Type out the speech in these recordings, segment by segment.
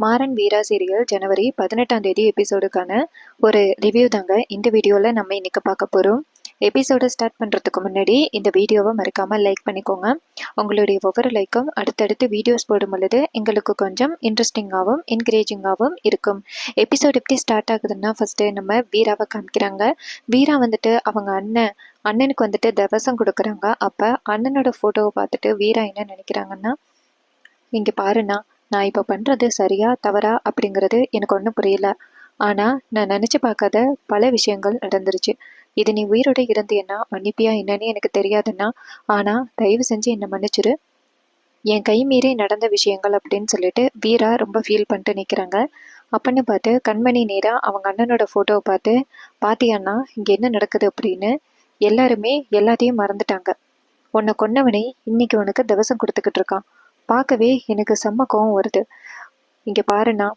மாறன் வீரா serial ஜனவரி 18ஆம் தேதி எபிசோடுக்கான ஒரு review தாங்க இந்த வீடியோவில் நம்ம இன்னைக்கு பார்க்க போகிறோம். எபிசோடை ஸ்டார்ட் பண்ணுறதுக்கு முன்னாடி இந்த வீடியோவை மறக்காமல் லைக் பண்ணிக்கோங்க. உங்களுடைய ஒவ்வொரு லைக்கும் அடுத்தடுத்து வீடியோஸ் போடும் பொழுது எங்களுக்கு கொஞ்சம் இன்ட்ரெஸ்டிங்காகவும் என்கரேஜிங்காகவும் இருக்கும். எபிசோட் எப்படி ஸ்டார்ட் ஆகுதுன்னா, ஃபஸ்ட்டு நம்ம வீராவை காமிக்கிறாங்க. வீரா வந்துட்டு அவங்க அண்ணனுக்கு வந்துட்டு தவசம் கொடுக்குறாங்க. அப்போ அண்ணனோட ஃபோட்டோவை பார்த்துட்டு வீரா என்ன நினைக்கிறாங்கன்னா, இங்கே பாருண்ணா, நான் இப்போ பண்ணுறது சரியா தவறா அப்படிங்கிறது எனக்கு ஒன்றும் புரியல. ஆனால் நான் நினச்சி பார்க்காத பல விஷயங்கள் நடந்துருச்சு. இது நீ உயிரோட இருந்தேன்னா மன்னிப்பியா என்னன்னு எனக்கு தெரியாதுன்னா, ஆனால் தயவு செஞ்சு என்னை மன்னிச்சிரு. என் கை மீறி நடந்த விஷயங்கள் அப்படின்னு சொல்லிட்டு வீரா ரொம்ப ஃபீல் பண்ணிட்டு நிற்கிறாங்க. அப்பன்னு பார்த்து கண்மணி நேராக அவங்க அண்ணனோட ஃபோட்டோவை பார்த்து, பாத்தியாண்ணா இங்கே என்ன நடக்குது அப்படின்னு எல்லாருமே எல்லாத்தையும் மறந்துட்டாங்க. உன்னை கொன்னவனே இன்னைக்கு உனக்கு தவசம் கொடுத்துக்கிட்டு இருக்கான். பார்க்கவே எனக்கு செம்ம கோவம் வருது. இங்கே பாருண்ணா,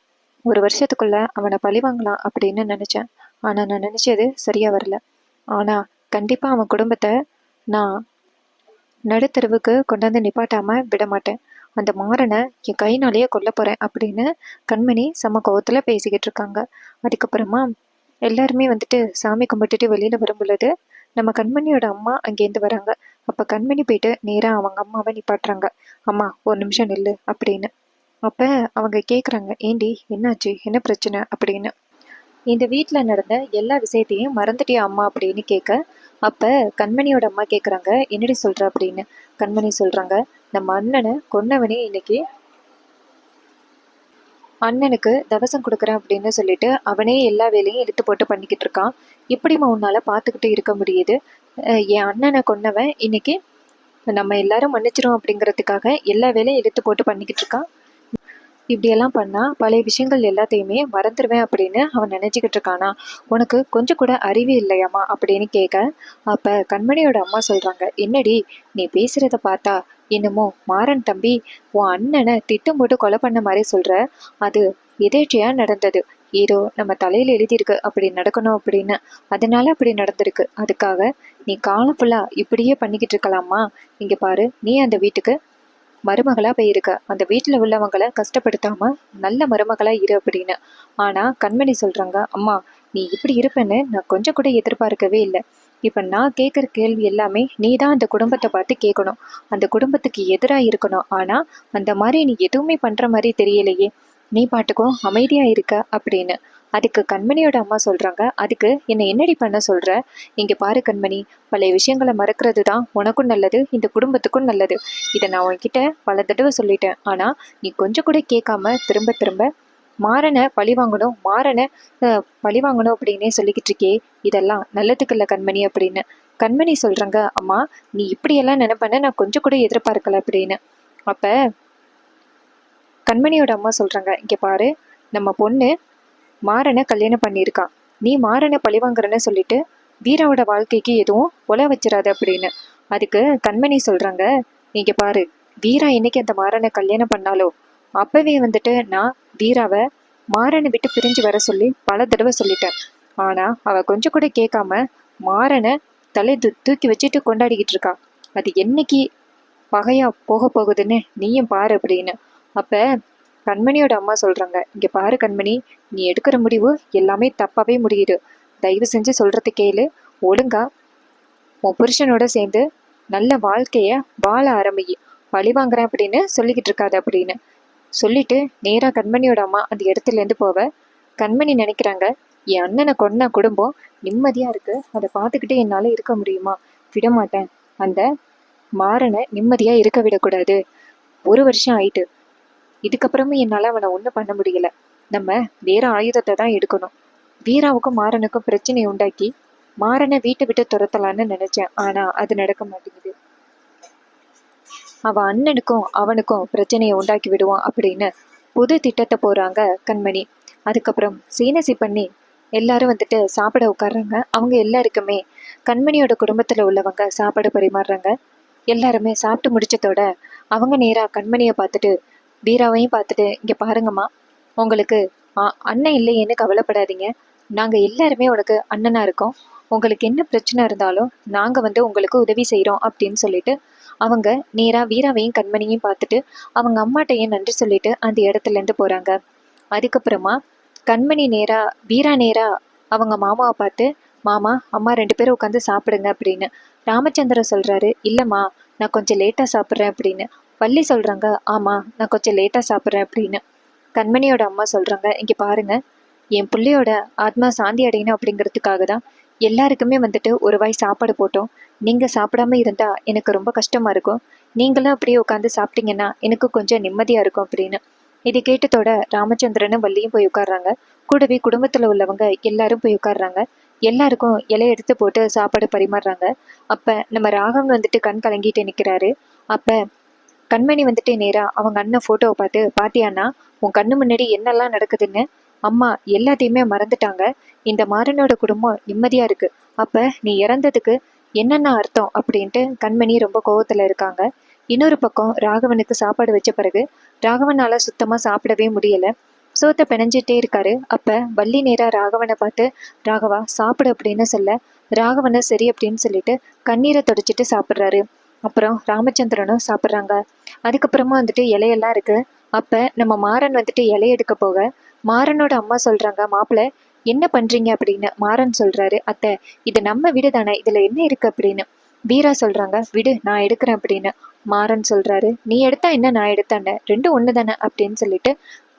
ஒரு வருஷத்துக்குள்ள அவனை பழி வாங்கலாம் அப்படின்னு நினச்சேன். ஆனால் நான் நினச்சது சரியாக வரல. ஆனால் கண்டிப்பாக அவன் குடும்பத்தை நான் நடுத்தருவுக்கு கொண்டாந்து நிப்பாட்டாமல் விட மாட்டேன். அந்த மாறனை என் கைனாலேயே கொல்ல போகிறேன் அப்படின்னு கண்மணி செம்ம கோவத்தில் பேசிக்கிட்டு இருக்காங்க. அதுக்கப்புறமா எல்லாருமே வந்துட்டு சாமி கும்பிட்டுட்டு வெளியில் வரும் பொழுது நம்ம கண்மணியோட அம்மா அங்கேருந்து வராங்க. அப்போ கண்மணி போயிட்டு நேராக அவங்க அம்மாவை நிப்பாட்டுறாங்க. அம்மா ஒரு நிமிஷம் நில்லு அப்படின்னு. அப்போ அவங்க கேட்குறாங்க, ஏண்டி என்னாச்சு, என்ன பிரச்சனை அப்படின்னு. இந்த வீட்டில் நடந்த எல்லா விஷயத்தையும் மறந்துட்டியா அம்மா அப்படின்னு கேட்க, அப்போ கண்மணியோட அம்மா கேட்குறாங்க, என்னடி சொல்கிற அப்படின்னு. கண்மணி சொல்கிறாங்க, நம்ம அண்ணனை கொன்னவனே இன்னைக்கு அண்ணனுக்கு தவசம் கொடுக்குறேன் அப்படின்னு சொல்லிட்டு அவனே எல்லா வேலையும் எடுத்து போட்டு பண்ணிக்கிட்டு இருக்கான். இப்படிமா உன்னால் பார்த்துக்கிட்டு இருக்க முடியுது? என் அண்ணனை கொன்னவன் இன்னைக்கு நம்ம எல்லாரும் மன்னிச்சிரும் அப்படிங்கிறதுக்காக எல்லா வேலையும் எடுத்து போட்டு பண்ணிக்கிட்டு இருக்கான். இப்படியெல்லாம் பண்ணால் பழைய விஷயங்கள் எல்லாத்தையுமே மறந்துடுவேன் அப்படின்னு அவன் நினச்சிக்கிட்டு இருக்கானா? உனக்கு கொஞ்சம் கூட அறிவு இல்லையாம்மா அப்படின்னு கேட்க, அப்போ கண்மணியோட அம்மா சொல்கிறாங்க, என்னடி நீ பேசுகிறத பார்த்தா என்னமோ மாறன் தம்பி உன் அண்ணனை திட்டம் போட்டு கொலை பண்ண மாதிரி சொல்கிற. அது எதேச்சையாக நடந்தது. ஏதோ நம்ம தலையில் எழுதியிருக்கு அப்படி நடக்கணும் அப்படின்னு, அதனால அப்படி நடந்திருக்கு. அதுக்காக நீ காலம் ஃபுல்லாக இப்படியே பண்ணிக்கிட்டு இருக்கலாமா? இங்கே பாரு, நீ அந்த வீட்டுக்கு மருமகளா போயிருக்க. அந்த வீட்டில் உள்ளவங்களை கஷ்டப்படுத்தாம நல்ல மருமகளா இரு அப்படின்னு. ஆனா கண்மணி சொல்றாங்க, அம்மா நீ இப்படி இருப்பேன்னு நான் கொஞ்சம் கூட எதிர்பார்க்கவே இல்லை. இப்ப நான் கேட்குற கேள்வி எல்லாமே நீ தான் அந்த குடும்பத்தை பார்த்து கேட்கணும். அந்த குடும்பத்துக்கு எதிராக இருக்கணும். ஆனா அந்த மாதிரி நீ எதுவுமே பண்ற மாதிரி தெரியலையே. நீ பாட்டுக்கும் அமைதியா இருக்க அப்படின்னு. அதுக்கு கண்மணியோட அம்மா சொல்றாங்க, அதுக்கு என்னை என்னடி பண்ண சொல்ற? இங்க பாரு கண்மணி, பழைய விஷயங்களை மறக்கிறது தான் உனக்கும் நல்லது, இந்த குடும்பத்துக்கும் நல்லது. இதை நான் உன்கிட்ட பல தடவை சொல்லிட்டேன். ஆனா நீ கொஞ்சம் கூட கேட்காம திரும்ப திரும்ப மாறனை பழி வாங்கணும் அப்படின்னே சொல்லிக்கிட்டு இருக்கே. இதெல்லாம் நல்லதுக்கு இல்லை கண்மணி அப்படின்னு. கண்மணி சொல்றாங்க, அம்மா நீ இப்படியெல்லாம் நினைப்பேன்னு நான் கொஞ்சம் கூட எதிர்பார்க்கல அப்படின்னு. அப்ப கண்மணியோட அம்மா சொல்றாங்க, இங்க பாரு, நம்ம பொண்ணு மாறனை கல்யாணம் பண்ணியிருக்கான். நீ மாறனை பழிவாங்குறன்னு சொல்லிட்டு வீராவோட வாழ்க்கைக்கு எதுவும் ஒல வச்சிடாது அப்படின்னு. அதுக்கு கண்மணி சொல்றாங்க, நீங்க பாரு, வீரா என்னைக்கு அந்த மாறனை கல்யாணம் பண்ணாலோ அப்பவே வந்துட்டு நான் வீராவை மாறனை விட்டு பிரிஞ்சு வர சொல்லி பல தடவை சொல்லிட்டேன். ஆனா அவ கொஞ்சம் கூட கேட்காம மாறனை தூக்கி வச்சுட்டு கொண்டாடிக்கிட்டு இருக்கா. அது என்னைக்கு பகையா போக போகுதுன்னு நீயும் பாரு அப்படின்னு. அப்ப கண்மணியோட அம்மா சொல்றாங்க, இங்க பாரு கண்மணி, நீ எடுக்கிற முடிவு எல்லாமே தப்பாவே முடியுது. தயவு செஞ்சு சொல்றது கேளு. ஒழுங்கா உன் புருஷனோட சேர்ந்து நல்ல வாழ்க்கைய வாழ ஆரம்பி. பழி வாங்குறேன் அப்படின்னு சொல்லிக்கிட்டு இருக்காது அப்படின்னு சொல்லிட்டு நேரா கண்மணியோட அம்மா அந்த இடத்துல இருந்து போவ. கண்மணி நினைக்கிறாங்க, என் அண்ணனை கொன்ன குடும்பம் நிம்மதியா இருக்கு, அதை பார்த்துக்கிட்டு என்னால இருக்க முடியுமா? விடமாட்டேன். அந்த மாறனை நிம்மதியா இருக்க விடக்கூடாது. ஒரு வருஷம் ஆயிட்டு, இதுக்கப்புறமும் என்னால் அவனை ஒன்றும் பண்ண முடியல. நம்ம வேற ஆயுதத்தை தான் எடுக்கணும். வீராவுக்கும் மாறனுக்கும் பிரச்சனையை உண்டாக்கி மாறனை வீட்டை விட்டு துரத்தலான்னு நினைச்சேன். ஆனா அது நடக்க மாட்டேங்குது. அவன் அண்ணனுக்கும் அவனுக்கும் பிரச்சனையை உண்டாக்கி விடுவான் அப்படின்னு புது திட்டத்தை போறாங்க கண்மணி. அதுக்கப்புறம் சீனசி பண்ணி எல்லாரும் வந்துட்டு சாப்பிட உட்காடுறாங்க. அவங்க எல்லாருக்குமே கண்மணியோட குடும்பத்துல உள்ளவங்க சாப்பாடு பரிமாறுறாங்க. எல்லாருமே சாப்பிட்டு முடிச்சதோட அவங்க நேரா கண்மணியை பார்த்துட்டு வீராவையும் பார்த்துட்டு, இங்க பாருங்கம்மா, உங்களுக்கு அண்ணன் இல்லையேன்னு கவலைப்படாதீங்க. நாங்க எல்லாருமே உனக்கு அண்ணனா இருக்கோம். உங்களுக்கு என்ன பிரச்சனை இருந்தாலும் நாங்க வந்து உங்களுக்கு உதவி செய்யறோம் அப்படின்னு சொல்லிட்டு அவங்க நேரா வீராவையும் கண்மணியும் பார்த்துட்டு அவங்க அம்மாட்டையும் நன்றி சொல்லிட்டு அந்த இடத்துல இருந்து போறாங்க. அதுக்கப்புறமா கண்மணி நேரா வீரா நேரா அவங்க மாமாவை பார்த்து, மாமா அம்மா 2 பேரும் உட்காந்து சாப்பிடுங்க அப்படின்னு. ராமச்சந்திரன் சொல்றாரு, இல்லம்மா நான் கொஞ்சம் லேட்டா சாப்பிட்றேன் அப்படின்னு. வள்ளி சொல்றாங்க, ஆமா நான் கொஞ்சம் லேட்டா சாப்பிட்றேன் அப்படின்னு. கண்மணியோட அம்மா சொல்றாங்க, இங்க பாருங்க, என் பிள்ளையோட ஆத்மா சாந்தி அடையணும் அப்படிங்கிறதுக்காக தான் எல்லாருக்குமே வந்துட்டு ஒரு வாய் சாப்பாடு போட்டோம். நீங்க சாப்பிடாம இருந்தா எனக்கு ரொம்ப கஷ்டமா இருக்கும். நீங்களும் அப்படியே உட்காந்து சாப்பிட்டீங்கன்னா எனக்கு கொஞ்சம் நிம்மதியா இருக்கும் அப்படின்னு. இதை கேட்டதோட ராமச்சந்திரனும் வள்ளியும் போய் உட்கார்றாங்க. கூடவே குடும்பத்துல உள்ளவங்க எல்லாரும் போய் உட்கார்றாங்க. எல்லாருக்கும் இலை எடுத்து போட்டு சாப்பாடு பரிமாறுறாங்க. அப்ப நம்ம ராகவன் வந்துட்டு கண் கலங்கிட்டு நிக்கிறாரு. அப்ப கண்மணி வந்துட்டு நேரா அவங்க அண்ணன் போட்டோவை பார்த்து, பாத்தியாண்ணா உன் கண்ணு முன்னாடி என்னெல்லாம் நடக்குதுன்னு. அம்மா எல்லாத்தையுமே மறந்துட்டாங்க. இந்த மாறனோட குடும்பம் நிம்மதியா இருக்கு. அப்ப நீ இறந்ததுக்கு என்னென்ன அர்த்தம் அப்படின்ட்டு கண்மணி ரொம்ப கோவத்துல இருக்காங்க. இன்னொரு பக்கம் ராகவனுக்கு சாப்பாடு வச்ச பிறகு ராகவனால சுத்தமா சாப்பிடவே முடியல. சோத்தை பிணைஞ்சிட்டே இருக்காரு. அப்ப வள்ளி நேரா ராகவனை பார்த்து, ராகவா சாப்பிடு அப்படின்னு சொல்ல, ராகவனை சரி அப்படின்னு சொல்லிட்டு கண்ணீரை தொடச்சிட்டு சாப்பிட்றாரு. அப்புறம் ராமச்சந்திரனும் சாப்பிட்றாங்க. அதுக்கப்புறமா வந்துட்டு இலையெல்லாம் இருக்கு. அப்ப நம்ம மாறன் வந்துட்டு இலைய எடுக்க போக மாறனோட அம்மா சொல்றாங்க, மாப்பிள்ள என்ன பண்றீங்க அப்படின்னு. மாறன் சொல்றாரு, அத்தை இது நம்ம வீடு தானே, இதுல என்ன இருக்கு அப்படின்னு. வீரா சொல்றாங்க, விடு நான் எடுக்கிறேன் அப்படின்னு. மாறன் சொல்றாரு, நீ எடுத்தா என்ன நான் எடுத்தானே, ரெண்டும் ஒண்ணு தானே அப்படின்னு சொல்லிட்டு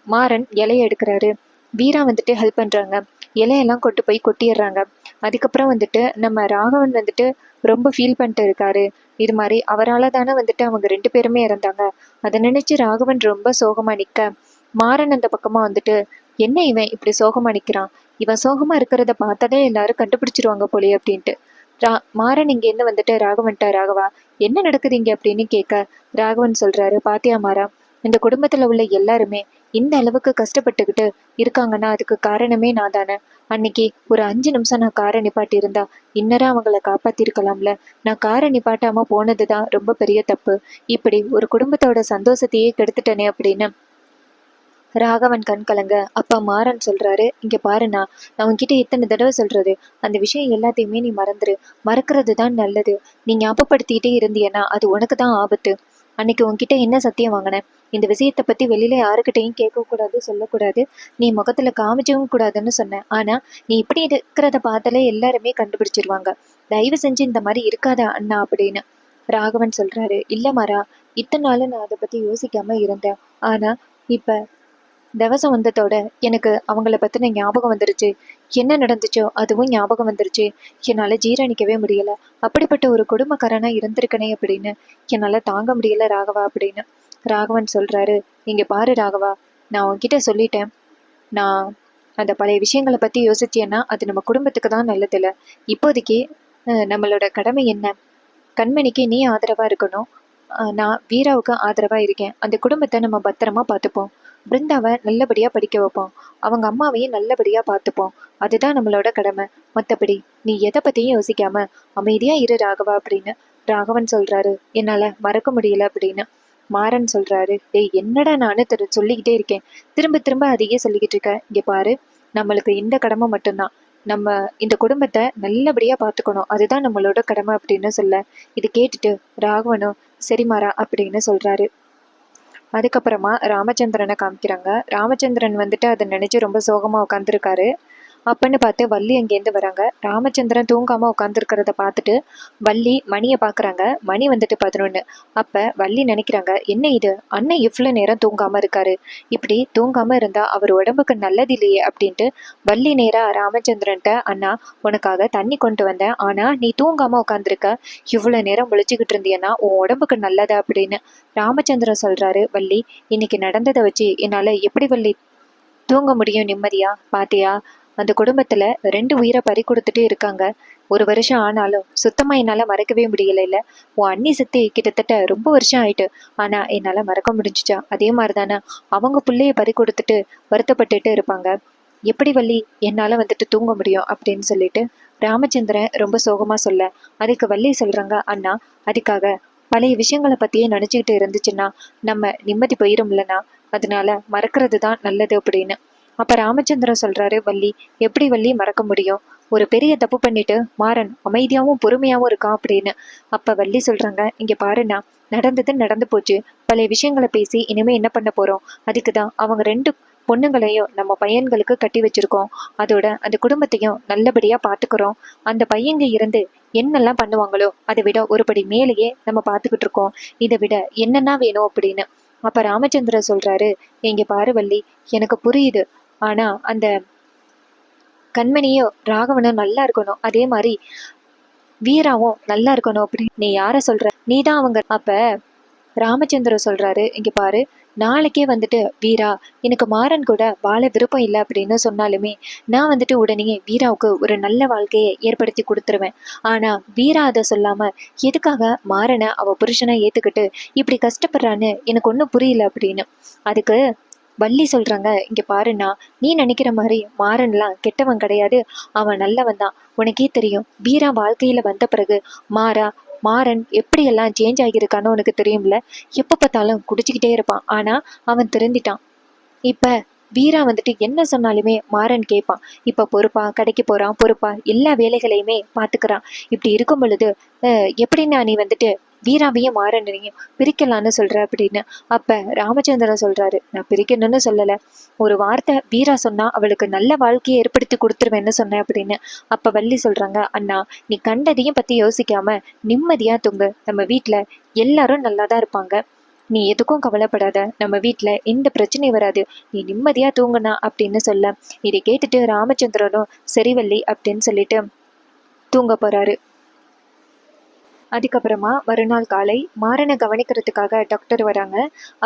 மாறன் இலைய எடுக்கிறாரு. வீரா வந்துட்டு ஹெல்ப் பண்றாங்க. இலையெல்லாம் கொண்டு போய் கொட்டிடுறாங்க. அதுக்கப்புறம் வந்துட்டு நம்ம ராகவன் வந்துட்டு ரொம்ப ஃபீல் பண்ணிட்டு இருக்காரு. இது மாதிரி அவரால் தானே வந்துட்டு அவங்க 2 பேருமே இறந்தாங்க. அதை நினைச்சு ராகவன் ரொம்ப சோகமா நிக்க, மாறன் அந்த பக்கமா வந்துட்டு, என்ன இவன் இப்படி சோகமா நிக்கிறான், இவன் சோகமா இருக்கிறத பார்த்தாலே எல்லாரும் கண்டுபிடிச்சிருவாங்க போலே அப்படின்ட்டு. மாறன் இங்க இருந்து வந்துட்டு ராகவன்ட்டா, ராகவா என்ன நடக்குது இங்க அப்படின்னு கேட்க, ராகவன் சொல்றாரு, பாத்தியா மாறா, இந்த குடும்பத்துல உள்ள எல்லாருமே இந்த அளவுக்கு கஷ்டப்பட்டுக்கிட்டு இருக்காங்கன்னா அதுக்கு காரணமே நான் தானே. அன்னைக்கு ஒரு 5 நிமிஷம் நான் காரை நிப்பாட்டி இருந்தா இன்னரா அவங்கள காப்பாத்திருக்கலாம்ல. நான் காரை நிப்பாட்டாம போனதுதான் ரொம்ப பெரிய தப்பு. இப்படி ஒரு குடும்பத்தோட சந்தோஷத்தையே கெடுத்துட்டனே அப்படின்னு ராகவன் கண் கலங்க. அப்பா மாறன் சொல்றாரு, இங்க பாருண்ணா, நான் உன்கிட்ட இத்தனை தடவை சொல்றது, அந்த விஷயம் எல்லாத்தையுமே நீ மறந்துரு. மறக்கிறது தான் நல்லது. நீ ஞாபகப்படுத்திட்டே இருந்தியன்னா அது உனக்கு தான் ஆபத்து. அன்னைக்கு உன்கிட்ட என்ன சத்தியம் வாங்கினேன், இந்த விஷயத்தை பத்தி வெளியில யாருக்கிட்டையும் கேட்கக்கூடாது, சொல்லக்கூடாது, நீ முகத்துல காமிச்சவும் கூடாதுன்னு சொன்னேன். ஆனா நீ இப்படி இருக்கிறத பார்த்தாலே எல்லாருமே கண்டுபிடிச்சிருவாங்க. தயவு செஞ்சு இந்த மாதிரி இருக்காத அண்ணா அப்படின்னு ராகவன் சொல்றாரு. இல்ல மாறா, இத்தனை நாள் நான் அதை பத்தி யோசிக்காம இருந்தேன். ஆனா இப்ப தவசம் வந்ததோட எனக்கு அவங்கள பத்தின ஞாபகம் வந்துருச்சு. என்ன நடந்துச்சோ அதுவும் ஞாபகம் வந்துருச்சு. என்னால ஜீரணிக்கவே முடியல. அப்படிப்பட்ட ஒரு குடும்பக்காரனா இருந்திருக்கனே அப்படின்னு என்னால தாங்க முடியல ராகவா அப்படின்னு. ராகவன் சொல்றாரு, இங்க பாரு ராகவா, நான் உன்கிட்ட சொல்லிட்டேன். நான் அந்த பழைய விஷயங்களை பத்தி யோசிச்சேன்னா அது நம்ம குடும்பத்துக்கு தான் நல்லதில்ல. இப்போதைக்கு நம்மளோட கடமை என்ன, கண்மணிக்கு நீ ஆதரவா இருக்கணும். நான் வீராவுக்கு ஆதரவா இருக்கேன். அந்த குடும்பத்தை நம்ம பத்திரமா பார்த்துப்போம். பிருந்தாவை நல்லபடியா படிக்க வைப்போம். அவங்க அம்மாவையும் நல்லபடியா பார்த்துப்போம். அதுதான் நம்மளோட கடமை. மற்றபடி நீ எதை பத்தியும் யோசிக்காம அமைதியா இரு ராகவா அப்படின்னு ராகவன் சொல்றாரு. என்னால மறக்க முடியல அப்படின்னு. மாறன் சொல்றாரு, டேய் என்னடா நானு சொல்லிக்கிட்டே இருக்கேன், திரும்ப திரும்ப அதையே சொல்லிக்கிட்டு இருக்க. இங்க பாரு, நம்மளுக்கு இந்த கடமை மட்டும்தான். நம்ம இந்த குடும்பத்தை நல்லபடியா பார்த்துக்கணும். அதுதான் நம்மளோட கடமை அப்படின்னு சொல்ல, இது கேட்டுட்டு ராகவனும் சரி மாறா அப்படின்னு சொல்றாரு. அதுக்கப்புறமா ராமச்சந்திரனை காமிக்கிறாங்க. ராமச்சந்திரன் வந்துட்டு அதை நினைச்சு ரொம்ப சோகமா உட்காந்துருக்காரு. அப்பன்னு பார்த்து வள்ளி அங்கேருந்து வராங்க. ராமச்சந்திரன் தூங்காம உட்காந்துருக்கிறத பார்த்துட்டு வள்ளி மணியை பார்க்குறாங்க. மணி வந்துட்டு 11. அப்ப வள்ளி நினைக்கிறாங்க, என்ன இது, அண்ணன் இவ்வளோ நேரம் தூங்காம இருக்காரு, இப்படி தூங்காம இருந்தா அவர் உடம்புக்கு நல்லது இல்லையே அப்படின்ட்டு வள்ளி நேரா ராமச்சந்திரன்ட்ட, அண்ணா உனக்காக தண்ணி கொண்டு வந்தேன், ஆனா நீ தூங்காம உட்காந்துருக்க, இவ்வளோ நேரம் முழிச்சுக்கிட்டு இருந்தியன்னா உன் உடம்புக்கு நல்லதா அப்படின்னு ராமச்சந்திரன் சொல்றாரு. வள்ளி, இன்னைக்கு நடந்ததை வச்சு என்னால எப்படி வள்ளி தூங்க முடியும் நிம்மதியா, பாத்தியா, அந்த குடும்பத்துல 2 உயிரை பறி கொடுத்துட்டு இருக்காங்க. 1 வருஷம் ஆனாலும் சுத்தமா என்னால மறக்கவே முடியல. இல்ல உன் அண்ணி சத்தி கிட்டத்தட்ட ரொம்ப வருஷம் ஆயிட்டு, ஆனா என்னால மறக்க முடிஞ்சுச்சா? அதே மாதிரிதானே அவங்க பிள்ளைய பறி கொடுத்துட்டு வருத்தப்பட்டுட்டு இருப்பாங்க. எப்படி வள்ளி என்னால வந்துட்டு தூங்க முடியும் அப்படின்னு சொல்லிட்டு ராமச்சந்திரன் ரொம்ப சோகமா சொல்ல, அதுக்கு வள்ளி சொல்றாங்க, அண்ணா அதுக்காக பழைய விஷயங்களை பத்தியே நினைச்சுக்கிட்டு இருந்துச்சுன்னா நம்ம நிம்மதி போயிரும்லண்ணா, அதனால மறக்கிறது தான் நல்லது அப்படின்னு. அப்ப ராமச்சந்திரன் சொல்றாரு, வள்ளி எப்படி வள்ளி மறக்க முடியும், ஒரு பெரிய தப்பு பண்ணிட்டு மாறன் அமைதியாவும் பொறுமையாவும் இருக்கான் அப்படின்னு. அப்ப வள்ளி சொல்றாங்க, இங்க பாருண்ணா, நடந்தது நடந்து போச்சு. பழைய விஷயங்களை பேசி இனிமே என்ன பண்ண போறோம், அதுக்குதான் அவங்க பொண்ணுங்களையும் நம்ம பையன்களுக்கு கட்டி வச்சிருக்கோம். அதோட அந்த குடும்பத்தையும் நல்லபடியா பாத்துக்கிறோம். அந்த பையங்க இருந்து என்னெல்லாம் பண்ணுவாங்களோ அதை விட ஒருபடி மேலேயே நம்ம பாத்துக்கிட்டு இருக்கோம். இதை விட என்னென்ன வேணும் அப்படின்னு. அப்ப ராமச்சந்திரன் சொல்றாரு, இங்க பாரு வள்ளி, எனக்கு புரியுது. ஆனா அந்த கண்மணியும் ராகவனும் நல்லா இருக்கணும், அதே மாதிரி வீராவும் நல்லா இருக்கணும் அப்படின்னு நீ யார சொல்ற? நீதான் அவங்க. அப்ப ராமச்சந்திரன் சொல்றாரு, இங்க பாரு, நாளைக்கே வந்துட்டு வீரா எனக்கு மாறன் கூட வாழ விருப்பம் இல்லை அப்படின்னு சொன்னாலுமே நான் வந்துட்டு உடனே வீராவுக்கு ஒரு நல்ல வாழ்க்கையை ஏற்படுத்தி கொடுத்துருவேன். ஆனா வீரா அதை சொல்லாம எதுக்காக மாறனை அவ புருஷனை ஏத்துக்கிட்டு இப்படி கஷ்டப்படுறான்னு எனக்கு ஒன்றும் புரியல அப்படின்னு. அதுக்கு வள்ளி சொல்றாங்க, இங்க பாருன்னா, நீ நினைக்கிற மாதிரி மாறன்லாம் கெட்டவன் கிடையாது, அவன் நல்லவன் தான். உனக்கே தெரியும், வீரா வாழ்க்கையில வந்த பிறகு மாறன் எப்படியெல்லாம் சேஞ்ச் ஆகியிருக்கான்னு உனக்கு தெரியும்ல. எப்ப பார்த்தாலும் குடிச்சுக்கிட்டே இருப்பான். ஆனா அவன் திருந்திட்டான். இப்ப வீரா வந்துட்டு என்ன சொன்னாலுமே மாறன் கேட்பான். இப்ப பொறுப்பா கடைக்கு போறான், பொறுப்பா எல்லா வேலைகளையுமே பாத்துக்கிறான். இப்படி இருக்கும் பொழுது எப்படின்னா நீ வந்துட்டு வீராவையும் மாறனையும் பிரிக்கலான்னு சொல்ற அப்படின்னு. அப்ப ராமச்சந்திரன் சொல்றாரு, நான் பிரிக்கணும்னு சொல்லல, ஒரு வார்த்தை வீரா சொன்னா அவளுக்கு நல்ல வாழ்க்கையை ஏற்படுத்தி கொடுத்துருவேன்னு சொன்னேன் அப்படின்னு. அப்ப வள்ளி சொல்றாங்க, அண்ணா நீ கண்டதையும் பத்தி யோசிக்காம நிம்மதியா தூங்கு, நம்ம வீட்டுல எல்லாரும் நல்லாதான் இருப்பாங்க, நீ எதுக்கும் கவலைப்படாத, நம்ம வீட்டுல எந்த பிரச்சனையும் வராது, நீ நிம்மதியா தூங்குனா அப்படின்னு சொல்ல, இதை கேட்டுட்டு ராமச்சந்திரனும் சரி வள்ளி அப்படின்னு சொல்லிட்டு தூங்க போறாரு. அதுக்கப்புறமா மறுநாள் காலை மாறனை கவனிக்கிறதுக்காக டாக்டர் வராங்க.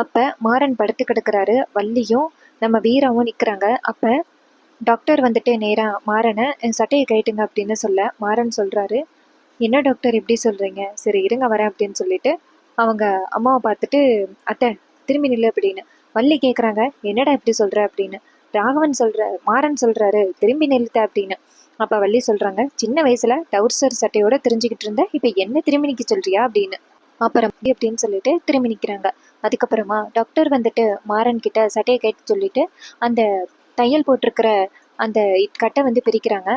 அப்ப மாறன் படுத்து கிடக்குறாரு. வள்ளியும் நம்ம வீராவும் நிக்கிறாங்க. அப்ப டாக்டர் வந்துட்டு நேரா மாறனை சட்டையை கட்டுங்க அப்படின்னு சொல்ல, மாறன் சொல்றாரு, என்ன டாக்டர் இப்படி சொல்றீங்க, சரி இருங்க வரேன் அப்படின்னு சொல்லிட்டு அவங்க அம்மாவை பார்த்துட்டு, அத்தை திரும்பி நில்லு அப்படின்னு. வள்ளி கேட்குறாங்க, என்னடா இப்படி சொல்ற அப்படின்னு. மாறன் சொல்றாரு, திரும்பி நிறுத்த அப்படின்னு. அப்ப வள்ளி சொல்றாங்க, சின்ன வயசுல டவுசர் சட்டையோட தெரிஞ்சுக்கிட்டு இருந்த, இப்ப என்ன திரும்பி நிக்க சொல்றியா அப்படின்னு. அப்புறம் அப்படின்னு சொல்லிட்டு திரும்பி நிக்கிறாங்க. அதுக்கப்புறமா டாக்டர் வந்துட்டு மாறன் கிட்ட சட்டையை கேட்டு சொல்லிட்டு அந்த தையல் போட்டிருக்கிற அந்த கட்டை வந்து பிரிக்கிறாங்க.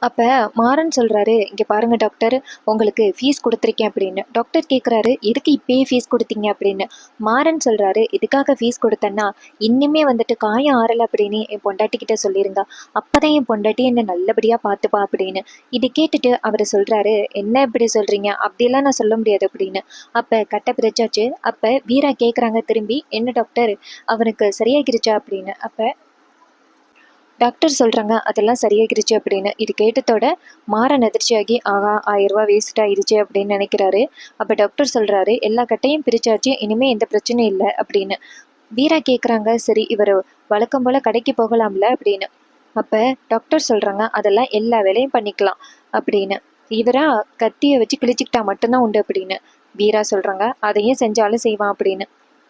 அப்ப மாறன் சொல்றாரு, இங்க பாருங்க டாக்டர், உங்களுக்கு ஃபீஸ் கொடுத்துருக்கேன் அப்படின்னு. டாக்டர் கேட்குறாரு, எதுக்கு இப்பயே ஃபீஸ் கொடுத்தீங்க அப்படின்னு. மாறன் சொல்றாரு, எதுக்காக ஃபீஸ் கொடுத்தேன்னா, இன்னுமே வந்துட்டு காயம் ஆறலை அப்படின்னு என் பொண்டாட்டிக்கிட்ட சொல்லிருங்க, அப்பதான் என் பொண்டாட்டி என்னை நல்லபடியா பார்த்துப்பா அப்படின்னு. இதை கேட்டுட்டு அவர் சொல்றாரு, என்ன இப்படி சொல்றீங்க, அப்படியெல்லாம் நான் சொல்ல முடியாது அப்படின்னு. அப்ப கட்டை பிரிச்சாச்சு. அப்ப வீரா கேட்குறாங்க திரும்பி, என்ன டாக்டர் அவனுக்கு சரியாகிருச்சா அப்படின்னு. அப்ப டாக்டர் சொல்றாங்க, அதெல்லாம் சரியாகிருச்சு அப்படின்னு. இது கேட்டதோட மாறன் அதிர்ச்சியாகி, ஆகா 1000 ரூபாய் வேஸ்ட் ஆயிடுச்சு அப்படின்னு நினைக்கிறாரு. அப்ப டாக்டர் சொல்றாரு, எல்லா கட்டையும் பிரிச்சாச்சு, இனிமே எந்த பிரச்சனையும் இல்லை அப்படின்னு. வீரா கேட்குறாங்க, சரி இவர் வழக்கம் போல கடைக்கு போகலாம்ல அப்படின்னு. அப்ப டாக்டர் சொல்றாங்க, அதெல்லாம் எல்லா வேலையும் பண்ணிக்கலாம் அப்படின்னு. இவரா கத்தியை வச்சு கிழிச்சுக்கிட்டா மட்டும்தான் உண்டு அப்படின்னு. வீரா சொல்றாங்க, அதையும் செஞ்சாலும் செய்வான் அப்படின்னு.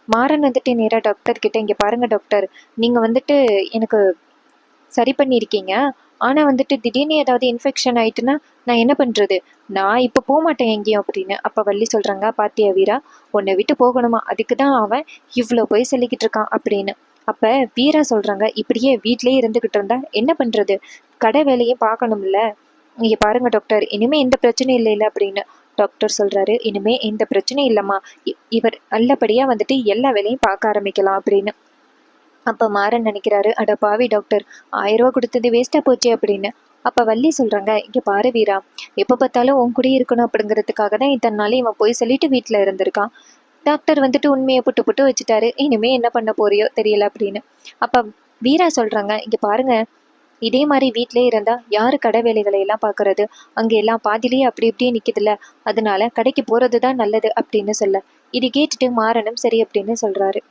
மாறன் வந்துட்டு நேராக டாக்டர் கிட்ட, இங்க பாருங்க டாக்டர், நீங்க வந்துட்டு எனக்கு சரி பண்ணியிருக்கீங்க, ஆனா வந்துட்டு திடீர்னு ஏதாவது இன்ஃபெக்ஷன் ஆயிட்டுன்னா நான் என்ன பண்றது, நான் இப்ப போக மாட்டேன் எங்கேயும் அப்படின்னு. அப்ப வள்ளி சொல்றாங்க, பாத்தியா வீரா, உன்னை விட்டு போகணுமா, அதுக்குதான் அவன் இவ்வளோ போய் சொல்லிக்கிட்டு இருக்கான் அப்படின்னு. அப்ப வீரா சொல்றாங்க, இப்படியே வீட்லயே இருந்துகிட்டு இருந்தா என்ன பண்றது, கடை வேலையும் பார்க்கணும்ல, இங்க பாருங்க டாக்டர், இனிமே எந்த பிரச்சனையும் இல்லை அப்படின்னு. டாக்டர் சொல்றாரு, இனிமே எந்த பிரச்சனையும் இல்லம்மா, இவர் நல்லபடியா வந்துட்டு எல்லா வேலையும் பார்க்க ஆரம்பிக்கலாம் அப்படின்னு. அப்ப மாறன் நினைக்கிறாரு, அட பாவி டாக்டர், 1000 ரூபா கொடுத்தது வேஸ்டா போச்சு அப்படின்னு. அப்ப வள்ளி சொல்றாங்க, இங்க பாரு வீரா, எப்ப பார்த்தாலும் உன் கூட இருக்கணும் அப்படிங்கிறதுக்காக தான் இத்தனை நாள் இவன் போய் சொல்லிட்டு வீட்டுல இருந்திருக்கான். டாக்டர் வந்துட்டு உண்மையை புட்டு புட்டு வச்சுட்டாரு, இனிமே என்ன பண்ண போறியோ தெரியல அப்படின்னு. அப்ப வீரா சொல்றாங்க, இங்க பாருங்க, இதே மாதிரி வீட்டிலே இருந்தா யாரு கடை வேலைகளை எல்லாம் பாக்குறது, அங்க எல்லாம் பாதிலேயே அப்படி இப்படியே நிக்குதுல்ல, அதனால கடைக்கு போறதுதான் நல்லது அப்படின்னு சொல்ல, இது கேட்டுட்டு மாறனும் சரி அப்படின்னு சொல்றாரு.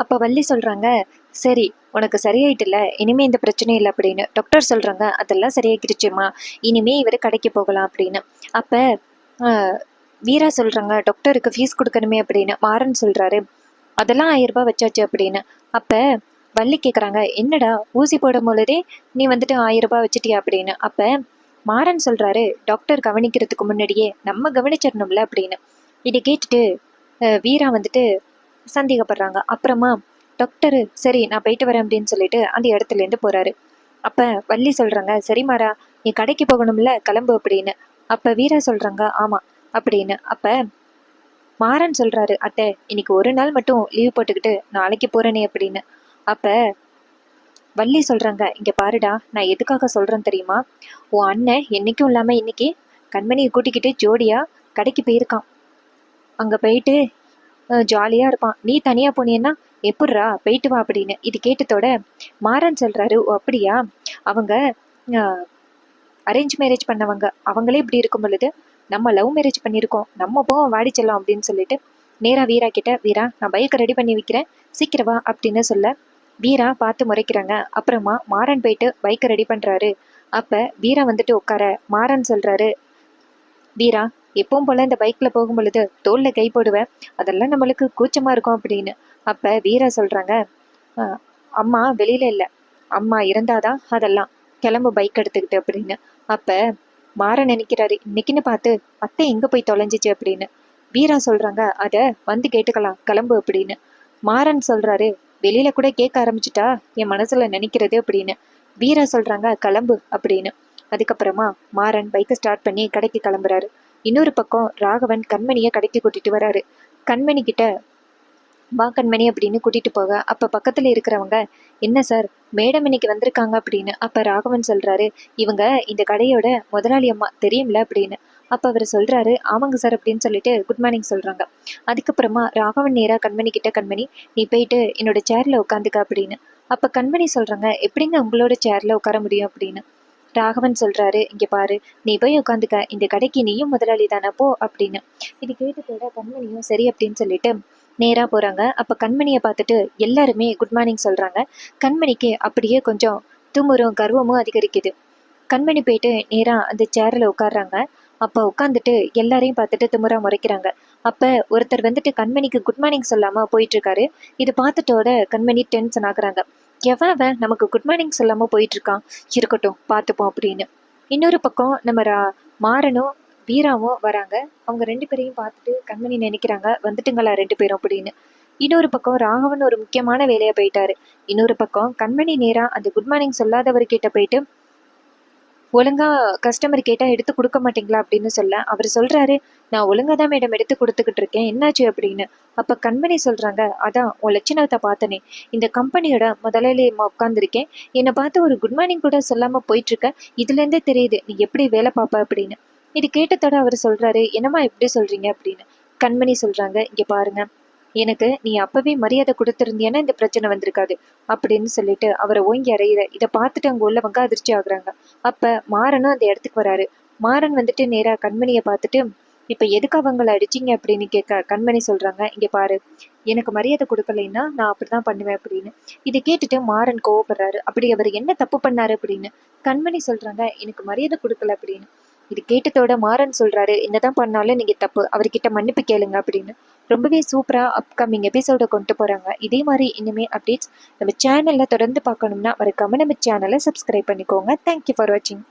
அப்ப வள்ளி சொல்றாங்க, சரி உனக்கு சரியாயிட்டுல, இனிமே இந்த பிரச்சனை இல்லை அப்படின்னு. டாக்டர் சொல்றாங்க, அதெல்லாம் சரியாகிடுச்சுமா, இனிமே இவரு கடைக்கு போகலாம் அப்படின்னு. அப்ப வீரா சொல்றாங்க, டாக்டருக்கு ஃபீஸ் கொடுக்கணுமே அப்படின்னு. மாறன் சொல்றாரு, அதெல்லாம் 1000 ரூபாய் வச்சாச்சு அப்படின்னு. அப்ப வள்ளி கேட்குறாங்க, என்னடா ஊசி போடும் பொழுதே நீ வந்துட்டு 1000 ரூபாய் வச்சுட்டியா அப்படின்னு. அப்ப மாறன் சொல்றாரு, டாக்டர் கவனிக்கிறதுக்கு முன்னாடியே நம்ம கவனிச்சிடணும்ல அப்படின்னு. இதை கேட்டுட்டு வீரா வந்துட்டு சந்தேகப்படுறாங்க. அப்புறமா டாக்டரு, சரி நான் போயிட்டு வரேன் அப்படின்னு சொல்லிட்டு அந்த இடத்துல இருந்து போறாரு. அப்ப வள்ளி சொல்றாங்க, சரி மாறா, நீ கடைக்கு போகணும்ல, கிளம்பு அப்படின்னு. அப்ப வீரா சொல்றாங்க, ஆமா அப்படின்னு. அப்ப மாறன் சொல்றாரு, அத்தை இன்னைக்கு ஒரு நாள் மட்டும் லீவ் போட்டுக்கிட்டு நாளைக்கு போறேனே அப்படின்னு. அப்ப வள்ளி சொல்கிறாங்க, இங்கே பாருடா, நான் எதுக்காக சொல்கிறேன் தெரியுமா? உன் அண்ணன் என்றைக்கும் இல்லாமல் இன்னைக்கு கண்மணியை கூட்டிக்கிட்டு ஜோடியாக கடைக்கு போயிருக்கான். அங்கே போயிட்டு ஜாலியாக இருப்பான். நீ தனியாக போனீன்னா எப்பட்றா, போயிட்டு வா அப்படின்னு. இது கேட்டதோட மாறன் சொல்கிறாரு, ஓ அப்படியா, அவங்க அரேஞ்ச் மேரேஜ் பண்ணவங்க, அவங்களே இப்படி இருக்கும் பொழுது நம்ம லவ் மேரேஜ் பண்ணியிருக்கோம், நம்ம போவோம் வாடிச்சலாம் அப்படின்னு சொல்லிட்டு நேராக வீரா கிட்ட, வீரா நான் பைக்கை ரெடி பண்ணி வைக்கிறேன், சீக்கிரவா அப்படின்னு சொல்ல வீரா பார்த்து முறைக்கிறாங்க. அப்புறமா மாறன் போயிட்டு பைக்கை ரெடி பண்ணுறாரு. அப்போ வீரா வந்துட்டு உட்கார மாறன் சொல்கிறாரு, வீரா எப்பவும் போல இந்த பைக்கில் போகும் பொழுது தோளில் கை போடுவேன், அதெல்லாம் நம்மளுக்கு கூச்சமாக இருக்கும் அப்படின்னு. அப்போ வீரா சொல்கிறாங்க, அம்மா வெளியில இல்லை, அம்மா இருந்தாதான் அதெல்லாம், கிளம்பு பைக் எடுத்துக்கிட்டு அப்படின்னு. அப்போ மாறன் நினைக்கிறாரு, இன்னைக்குன்னு பார்த்து அத்தை எங்கே போய் தொலைஞ்சிச்சு அப்படின்னு. வீரா சொல்கிறாங்க, அதை வந்து கேட்டுக்கலாம், கிளம்பு அப்படின்னு. மாறன் சொல்கிறாரு, வெளியில கூட கேட்க ஆரம்பிச்சிட்டா என் மனசுல நினைக்கிறது அப்படின்னு. வீரா சொல்கிறாங்க, கிளம்பு அப்படின்னு. அதுக்கப்புறமா மாறன் பைக்கை ஸ்டார்ட் பண்ணி கடைக்கு கிளம்புறாரு. இன்னொரு பக்கம் ராகவன் கண்மணியை கடைக்கு கூட்டிட்டு வராரு. கண்மணி கிட்ட, வா கண்மணி அப்படின்னு கூட்டிட்டு போக, அப்ப பக்கத்துல இருக்கிறவங்க, என்ன சார் மேடம் இன்னைக்கு வந்திருக்காங்க அப்படின்னு. அப்ப ராகவன் சொல்றாரு, இவங்க இந்த கடையோட முதலாளி அம்மா தெரியும்ல அப்படின்னு. அப்ப அவர் சொல்றாரு, ஆமாங்க சார் அப்படின்னு சொல்லிட்டு குட் மார்னிங் சொல்றாங்க. அதுக்கப்புறமா ராகவன் நேரா கண்மணி கிட்ட, கண்மணி நீ போயிட்டு என்னோட சேர்ல உட்காந்துக்க அப்படின்னு. அப்ப கண்மணி சொல்றாங்க, எப்படிங்க உங்களோட சேர்ல உட்கார முடியும் அப்படின்னு. ராகவன் சொல்றாரு, இங்க பாரு, நீ போய் உட்காந்துக்க, இந்த கடைக்கு நீயும் முதலாளி தானே, போ அப்படின்னு. இது கேட்டதோட கண்மணியும் சரி அப்படின்னு சொல்லிட்டு நேரா போறாங்க. அப்ப கண்மணியை பார்த்துட்டு எல்லாருமே குட் மார்னிங் சொல்றாங்க. கண்மணிக்கு அப்படியே கொஞ்சம் துமுறும் கர்வமும் அதிகரிக்குது. கண்மணி போயிட்டு நேரா அந்த சேர்ல உட்காடுறாங்க. அப்ப உட்காந்துட்டு எல்லாரையும் பார்த்துட்டு திமுறா முறைக்கிறாங்க. அப்ப ஒருத்தர் வந்துட்டு கண்மணிக்கு குட் மார்னிங் சொல்லாம போயிட்டு இருக்காரு. இது பார்த்துட்டோட கண்மணி டென்ஷன் ஆகுறாங்க. எவன் நமக்கு குட் மார்னிங் சொல்லாம போயிட்டு இருக்கான், இருக்கட்டும் பார்த்துப்போம் அப்படின்னு. இன்னொரு பக்கம் நம்ம மாறனும் வீராவும் வராங்க. அவங்க 2 பேரையும் பார்த்துட்டு கண்மணி நினைக்கிறாங்க, வந்துட்டுங்களா 2 பேரும் அப்படின்னு. இன்னொரு பக்கம் ராகவன் ஒரு முக்கியமான வேலையா போயிட்டாரு. இன்னொரு பக்கம் கண்மணி நேரா அந்த குட் மார்னிங் சொல்லாதவர்கிட்ட போயிட்டு, ஒழுங்கா கஸ்டமர் கேட்டா எடுத்து கொடுக்க மாட்டீங்களா அப்படின்னு சொல்ல, அவர் சொல்றாரு, நான் ஒழுங்கா தான் மேடம் எடுத்து கொடுத்துக்கிட்டு இருக்கேன், என்னாச்சு அப்படின்னு. அப்ப கண்மணி சொல்றாங்க, அதான் உன் லட்சணத்தை பார்த்தனே, இந்த கம்பெனியோட முதலாளி உட்காந்துருக்கேன், என்னை பார்த்து ஒரு குட் மார்னிங் கூட சொல்லாம போயிட்டு இருக்க, இதுல இருந்தே தெரியுது நீ எப்படி வேலை பார்ப்ப அப்படின்னு. இது கேட்டதோட அவர் சொல்றாரு, என்னம்மா எப்படி சொல்றீங்க அப்படின்னு. கண்மணி சொல்றாங்க, இங்க பாருங்க, எனக்கு நீ அப்பவே மரியாதை கொடுத்துருந்தியன்னா இந்த பிரச்சனை வந்திருக்காது அப்படின்னு சொல்லிட்டு அவரை ஓங்கி அறையிற. இதை பார்த்துட்டு அங்க உள்ளவங்க அதிர்ச்சி ஆகுறாங்க. அப்ப மாறனும் அந்த இடத்துக்கு வராரு. மாறன் வந்துட்டு நேரா கண்மணியை பார்த்துட்டு, இப்ப எதுக்கு அவங்கள அடிச்சிங்க அப்படின்னு கேட்க, கண்மணி சொல்றாங்க, இங்க பாரு, எனக்கு மரியாதை கொடுக்கலைன்னா நான் அப்படிதான் பண்ணுவேன் அப்படின்னு. இதை கேட்டுட்டு மாறன் கோவப்படுறாரு. அப்படி அவர் என்ன தப்பு பண்ணாரு அப்படின்னு. கண்மணி சொல்றாங்க, எனக்கு மரியாதை கொடுக்கல அப்படின்னு. இது கேட்டதோட மாறன் சொல்றாரு, என்னதான் பண்ணாலும் நீங்க தப்பு, அவர்கிட்ட மன்னிப்பு கேளுங்க அப்படின்னு. ரொம்பவே சூப்பரா அப்கமிங் எபிசோட கொண்டு போறாங்க. இதே மாதிரி இனிமே அப்டேட்ஸ் நம்ம சேனல்ல தொடர்ந்து பார்க்கணும்னா மறக்காம நம்ம சேனலை சப்ஸ்கிரைப் பண்ணிக்கோங்க. தேங்க்யூ ஃபார் வாட்சிங்.